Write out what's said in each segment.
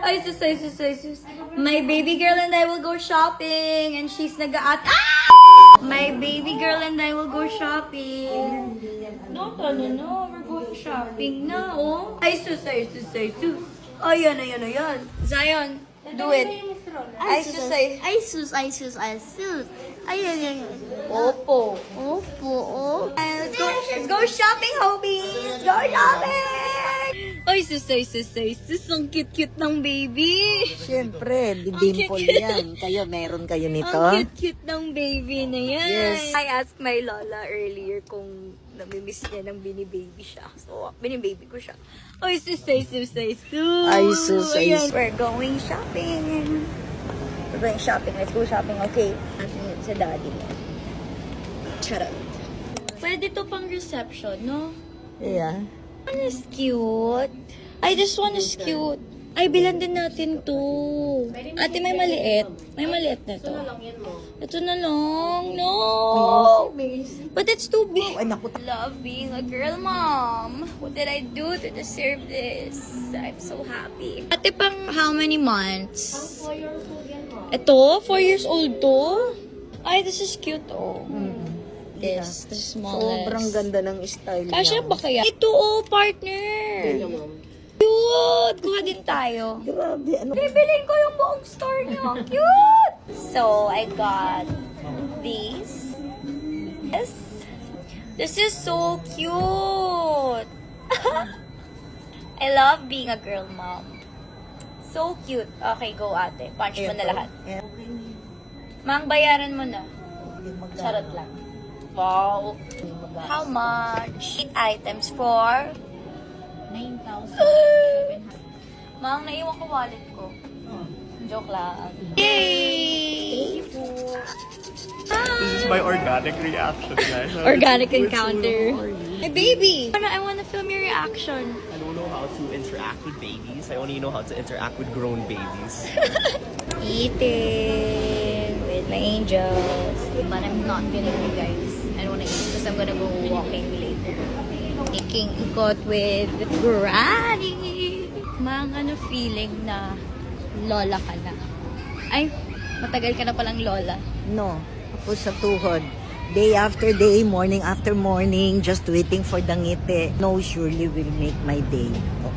Ay, sus, ay, sus, ay, sus. My baby girl and I will go shopping. And she's nag-aat... Ah! My baby girl and I will go shopping. No. We're going shopping na, oh. Ay, sus, ay, sus, ay, sus. Ayan. Zion, do it. Ay, sus, ay. Ay, sus. Ay. Opo. Let's go shopping, Hobie. Let's go shopping. Ay, sus. Ang cute-cute ng baby. Siyempre, dimple yan. Meron kayo nito? Ang cute-cute ng baby na yan. Yes. I asked my lola earlier kung namimiss niya ng bini-baby siya. So, bini-baby ko siya. Ay, sus. Ay, sus. Ayan. We're going shopping. Let's go shopping, okay? Sa daddy mo. Charot. Pwede to pang reception, no? Yeah. One is cute. Ay, this one is cute. Ay, bilan din natin to. Ate, may maliit. May maliit na to. Ito na lang. No! But it's too big. Ay, naku. Love being a girl mom. What did I do to deserve this? I'm so happy. Ate, pang how many months? 4 years old yan, mom. Ito? 4 years old to? Ay, this is cute, oh. This, the smallest. Sobrang ganda ng style Kasya niya. ba kaya? Ito, oh, partner. Cute! Kuha din tayo. Grabe, ano? Bibilin ko yung buong store niyo. Cute! So, I got these. This is so cute. I love being a girl mom. So cute. Okay, go ate. Punch mo na lahat. Mang, bayaran mo na. Charot lang. Wow. How much? 8 items for 9,000. Mang, naiwan ko wallet ko. Joke lang. Yay! This is my organic reaction, guys. Organic encounter. My baby! I want to film your reaction. I don't know how to interact with babies. I only know how to interact with grown babies. Eating with my angels. But I'm not gonna eat, guys. I don't wanna eat because I'm gonna go walking later. Taking ikot with Granny. Mang, ano feeling na lola ka na? Ay, matagal ka na palang lola. No, ako sa tuhod. Day after day, morning after morning, just waiting for the ngiti. No, surely will make my day.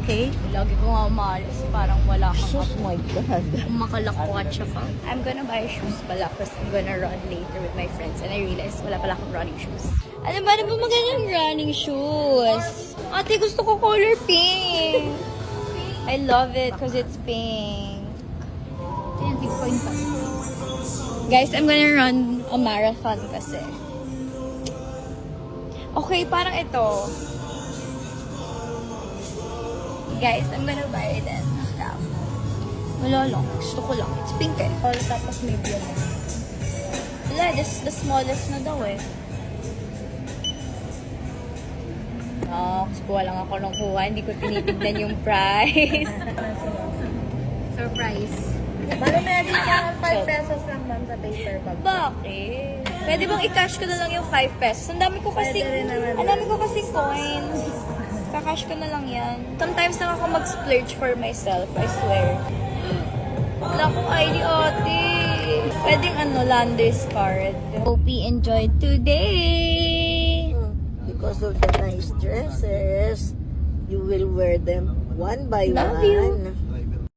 Okay? Lagi ko nga umalis. Parang wala kang Oh my God. makalakwatsa ka. I'm gonna buy shoes pala because I'm gonna run later with my friends and I realized wala pala akong running shoes. Alam ba, ano ba magandang running shoes? Ate, gusto ko color pink. I love it because it's pink. Guys, I'm gonna run a marathon kasi. Okay, parang ito. Guys, I'm gonna buy it and stuff. Wala lang. Gusto ko lang. It's pink eh. Or tapos may blue. Wala, this is the smallest na daw eh. Kasi kuha lang ako ng kuha. Hindi ko tinitignan yung price. Surprise. Bale, meron ka 5 pesos lang ma'am sa paper bag. Bakit? Pwede bang i-cash ko na lang yung 5 pesos? Ang dami ko kasi, Pwede rin naman. ang dami ko kasi coins. Kakash ko na lang yan. Sometimes lang ako mag-splurge for myself, I swear. Wala akong ID, ate. Pwedeng Landers card. Hope you enjoyed today. Because of the nice dresses, you will wear them one by Love one. you.